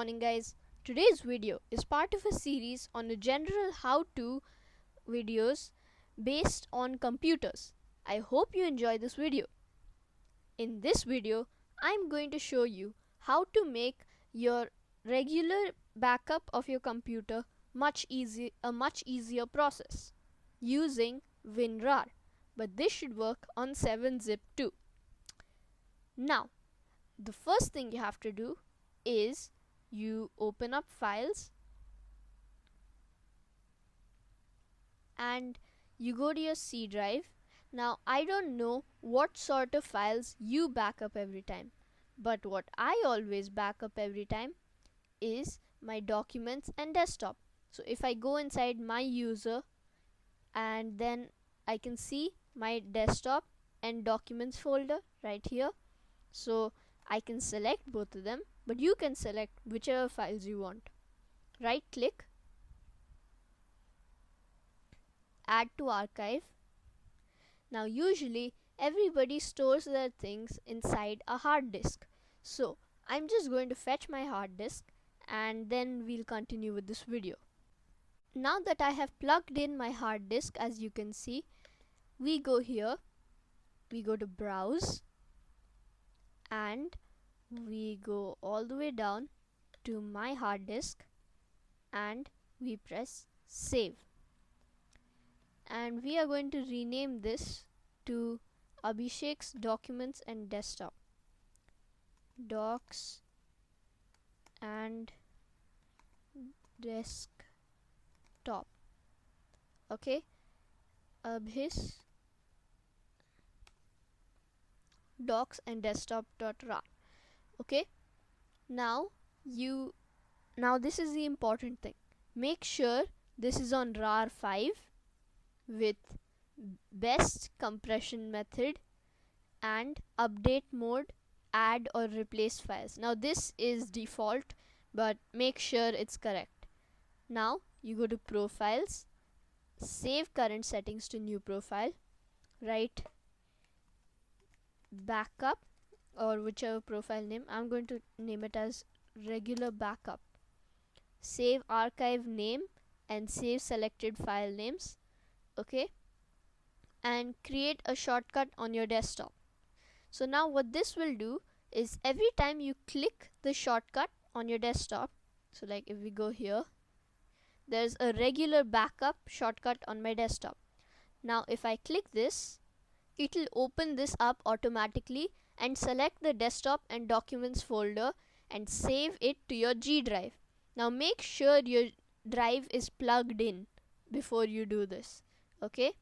morning guys. Today's video is part of a series on the general how-to videos based on computers. I hope you enjoy this video. In this video, I'm going to show you how to make your regular backup of your computer a much easier process using winrar, but this should work on 7-zip too. Now, the first thing you have to do is you open up files and you go to your C drive. Now I don't know what sort of files you back up every time, but what I always back up every time is my documents and desktop. So if I go inside my user, and then I can see my desktop and documents folder right here. So I can select both of them, but you can select whichever files you want. Right click, add to archive. Now usually everybody stores their things inside a hard disk, so I'm just going to fetch my hard disk and then we'll continue with this video. Now that I have plugged in my hard disk, as you can see, we go here, we go to browse, and we go all the way down to my hard disk and we press save, and we are going to rename this to Abhishek's documents and desktop, docs and desktop. Okay, Abhis docs and desktop.rar. Okay, now this is the important thing. Make sure this is on RAR 5 with best compression method and update mode, add or replace files. Now this is default, but make sure it's correct. Now you go to profiles, save current settings to new profile, write backup or whichever profile name. I'm going to name it as regular backup. Save archive name and save selected file names. Okay, and create a shortcut on your desktop. So now what this will do is every time you click the shortcut on your desktop, so like if we go here, there's a regular backup shortcut on my desktop. Now if I click this, it will open this up automatically and select the desktop and documents folder and save it to your G drive. Now make sure your drive is plugged in before you do this. Okay,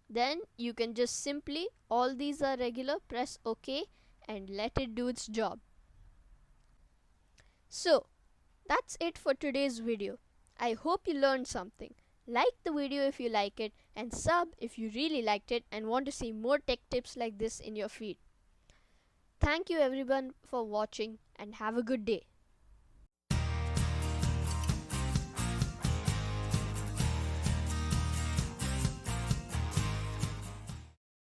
then you can just simply, all these are regular, press OK and let it do its job. So that's it for today's video. I hope you learned something. Like the video if you like it, and sub if you really liked it and want to see more tech tips like this in your feed. Thank you everyone for watching and have a good day.